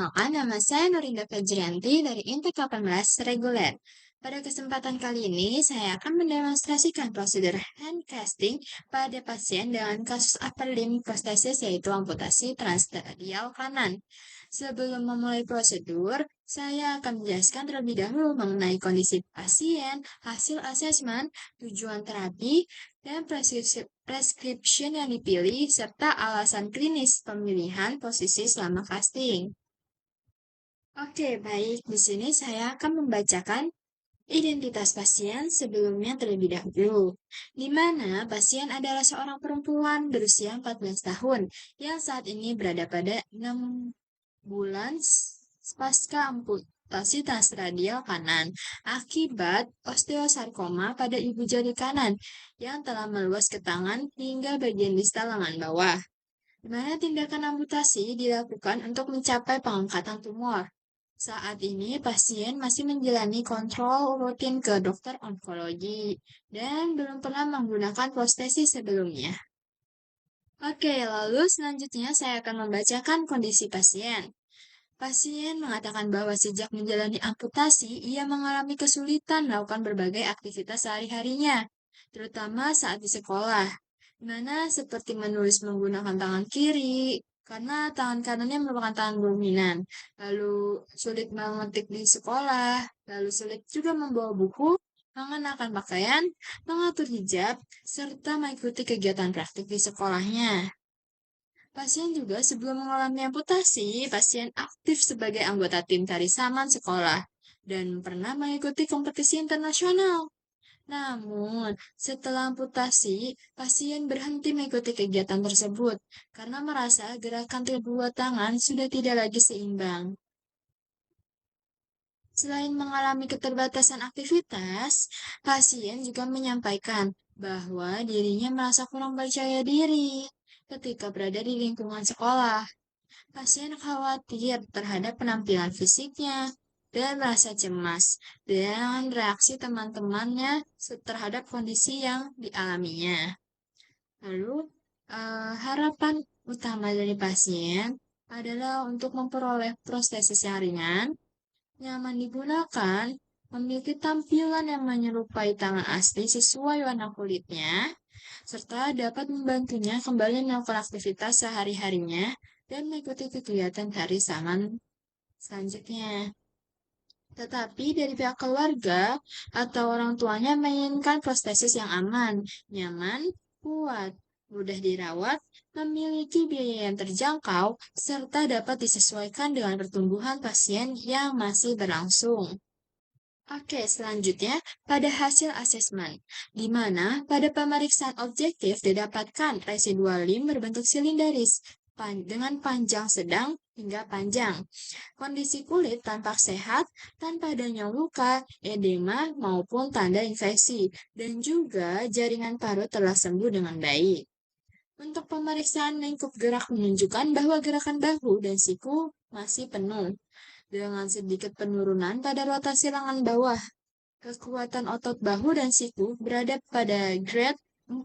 Perkenalkan, nama saya Nurinda Fajrianti dari Intek 18 Reguler. Pada kesempatan kali ini, saya akan mendemonstrasikan prosedur hand casting pada pasien dengan kasus upper limb prosthesis yaitu amputasi transradial kanan. Sebelum memulai prosedur, saya akan menjelaskan terlebih dahulu mengenai kondisi pasien, hasil asesmen, tujuan terapi, dan prescription yang dipilih, serta alasan klinis pemilihan posisi selama casting. Oke, baik. Di sini saya akan membacakan identitas pasien sebelumnya terlebih dahulu, di mana pasien adalah seorang perempuan berusia 14 tahun yang saat ini berada pada 6 bulan pasca amputasi transradial kanan akibat osteosarkoma pada ibu jari kanan yang telah meluas ke tangan hingga bagian distal lengan bawah, di mana tindakan amputasi dilakukan untuk mencapai pengangkatan tumor. Saat ini pasien masih menjalani kontrol rutin ke dokter onkologi dan belum pernah menggunakan prostesis sebelumnya. Oke, lalu selanjutnya saya akan membacakan kondisi pasien. Pasien mengatakan bahwa sejak menjalani amputasi, ia mengalami kesulitan melakukan berbagai aktivitas sehari-harinya, terutama saat di sekolah, di mana seperti menulis menggunakan tangan kiri, karena tangan kanannya merupakan tangan dominan, lalu sulit mengetik di sekolah, lalu sulit juga membawa buku, mengenakan pakaian, mengatur hijab, serta mengikuti kegiatan praktik di sekolahnya. Pasien juga sebelum mengalami amputasi, pasien aktif sebagai anggota tim tari saman sekolah dan pernah mengikuti kompetisi internasional. Namun, setelah amputasi, pasien berhenti mengikuti kegiatan tersebut karena merasa gerakan kedua tangan sudah tidak lagi seimbang. Selain mengalami keterbatasan aktivitas, pasien juga menyampaikan bahwa dirinya merasa kurang percaya diri ketika berada di lingkungan sekolah. Pasien khawatir terhadap penampilan fisiknya dan merasa cemas dengan reaksi teman-temannya terhadap kondisi yang dialaminya. Lalu, harapan utama dari pasien adalah untuk memperoleh prostesis yang ringan, nyaman digunakan, memiliki tampilan yang menyerupai tangan asli sesuai warna kulitnya, serta dapat membantunya kembali melakukan aktivitas sehari-harinya dan mengikuti kegiatan tari saman selanjutnya. Tetapi dari pihak keluarga atau orang tuanya menginginkan prostesis yang aman, nyaman, kuat, mudah dirawat, memiliki biaya yang terjangkau, serta dapat disesuaikan dengan pertumbuhan pasien yang masih berlangsung. Oke, selanjutnya pada hasil asesmen, di mana pada pemeriksaan objektif didapatkan residual limb berbentuk silinderis dengan panjang sedang hingga panjang. Kondisi kulit tampak sehat tanpa adanya luka, edema, maupun tanda infeksi, dan juga jaringan parut telah sembuh dengan baik. Untuk pemeriksaan lingkup gerak menunjukkan bahwa gerakan bahu dan siku masih penuh, dengan sedikit penurunan pada rotasi lengan bawah. Kekuatan otot bahu dan siku berada pada grade 4+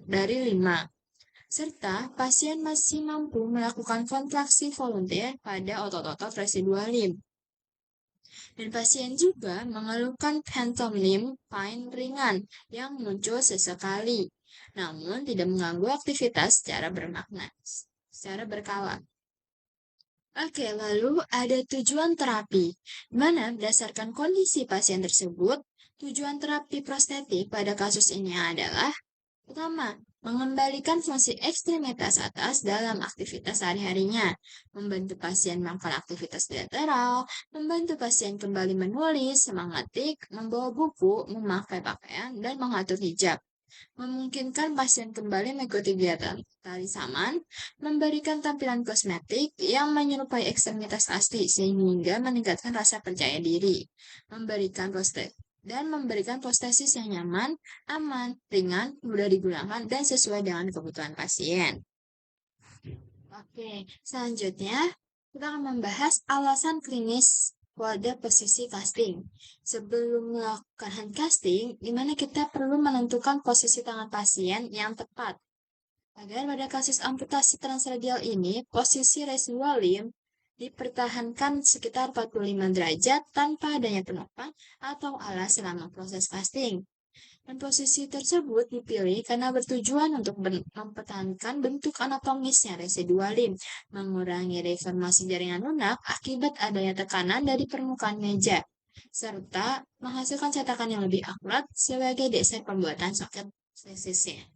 dari 5. Serta pasien masih mampu melakukan kontraksi volunteer pada otot-otot residual limb. Dan pasien juga mengeluhkan phantom limb pain ringan yang muncul sesekali, namun tidak mengganggu aktivitas secara berkala. Oke, lalu ada tujuan terapi, di mana berdasarkan kondisi pasien tersebut, tujuan terapi prostetik pada kasus ini adalah pertama, mengembalikan fungsi ekstremitas atas dalam aktivitas sehari-harinya, membantu pasien melakukan aktivitas bilateral, membantu pasien kembali menulis, mengetik, membawa buku, memakai pakaian, dan mengatur hijab. Memungkinkan pasien kembali mengikuti kegiatan tari saman, memberikan tampilan kosmetik yang menyerupai ekstremitas asli sehingga meningkatkan rasa percaya diri, memberikan prostesis yang nyaman, aman, ringan, mudah digunakan, dan sesuai dengan kebutuhan pasien. Oke, selanjutnya kita akan membahas alasan klinis pada posisi casting. Sebelum melakukan hand casting, di mana kita perlu menentukan posisi tangan pasien yang tepat. Agar pada kasus amputasi transradial ini, posisi residual limb dipertahankan sekitar 45 derajat tanpa adanya penopang atau alas selama proses fasting. Dan posisi tersebut dipilih karena bertujuan untuk mempertahankan bentuk anatomisnya residual limb, mengurangi deformasi jaringan lunak akibat adanya tekanan dari permukaan meja, serta menghasilkan cetakan yang lebih akurat sebagai dasar pembuatan soket sesisnya.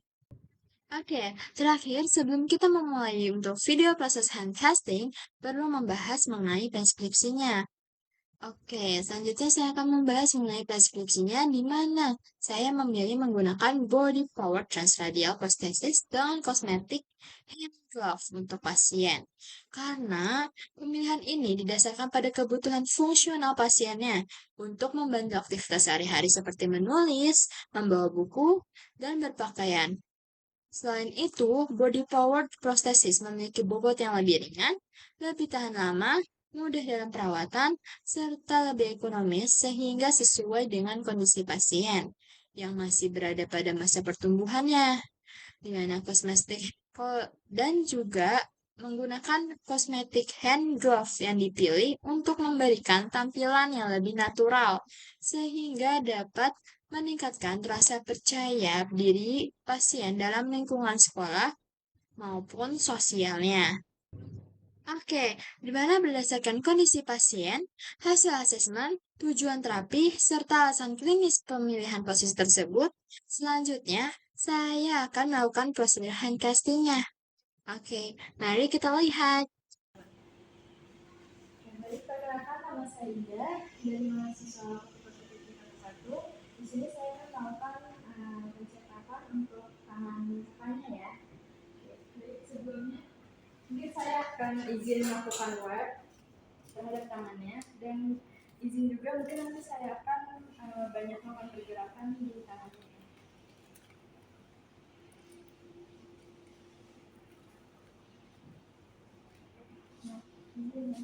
Oke, terakhir sebelum kita memulai untuk video proses hand casting, perlu membahas mengenai preskripsinya. Oke, selanjutnya saya akan membahas mengenai preskripsinya di mana saya memilih menggunakan body power transradial prosthesis dengan kosmetik hand glove untuk pasien. Karena pemilihan ini didasarkan pada kebutuhan fungsional pasiennya untuk membantu aktivitas sehari-hari seperti menulis, membawa buku, dan berpakaian. Selain itu, body powered prosthesis memiliki bobot yang lebih ringan, lebih tahan lama, mudah dalam perawatan, serta lebih ekonomis sehingga sesuai dengan kondisi pasien yang masih berada pada masa pertumbuhannya. Di mana kosmetik dan juga menggunakan kosmetik hand glove yang dipilih untuk memberikan tampilan yang lebih natural sehingga dapat meningkatkan rasa percaya diri pasien dalam lingkungan sekolah maupun sosialnya. Oke, di mana berdasarkan kondisi pasien, hasil asesmen, tujuan terapi, serta alasan klinis pemilihan posisi tersebut, selanjutnya saya akan melakukan prosedur handcasting-nya. Oke, mari kita lihat. Baik, perkenalkan nama saya Ida dari mahasiswa Fakultas satu. Di sini saya akan melakukan pencetakan untuk tangan depannya ya. Baik, sebelumnya mungkin saya akan izin melakukan web terhadap tangannya dan izin juga mungkin nanti saya akan banyak melakukan pergerakan di tangannya. Nah, izin ya.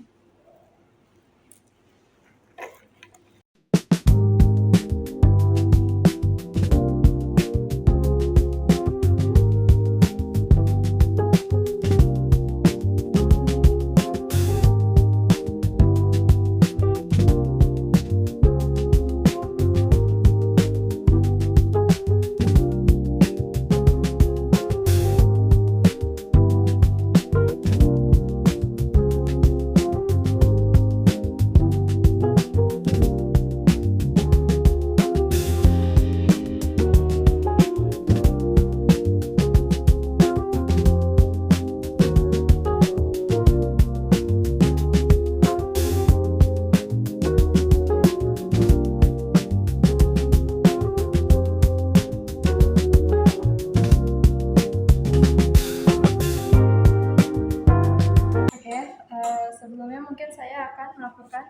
Sebelumnya mungkin saya akan melakukan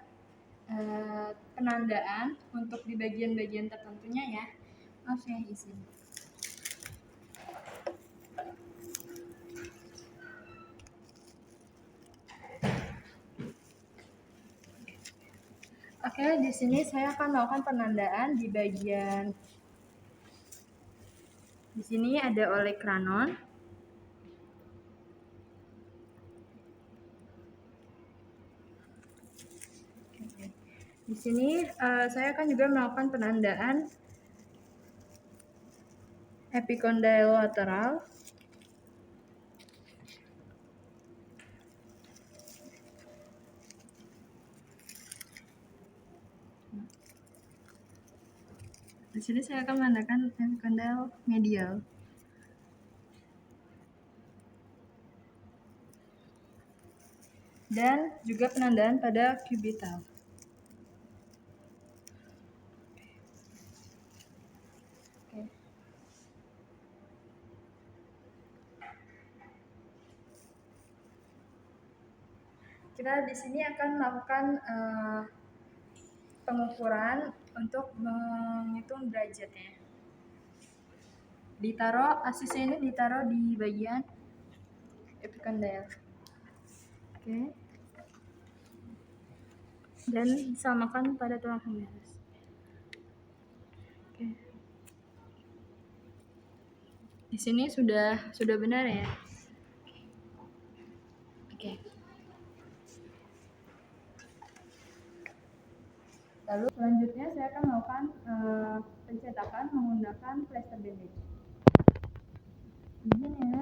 penandaan untuk di bagian-bagian tertentunya ya. Maaf ya, izin. Oke, di sini saya akan melakukan penandaan di bagian di sini ada olecranon. Di sini saya akan juga melakukan penandaan epicondyle lateral. Di sini saya akan menandakan epicondyle medial. Dan juga penandaan pada cubital. Kita di sini akan melakukan pengukuran untuk menghitung derajatnya. Asisnya ini ditaruh di bagian epicondyle. Oke. Dan disamakan pada tulang humerus. Oke. Di sini sudah benar ya. Oke. Lalu selanjutnya saya akan melakukan pencetakan menggunakan plaster bandage. Izin ya.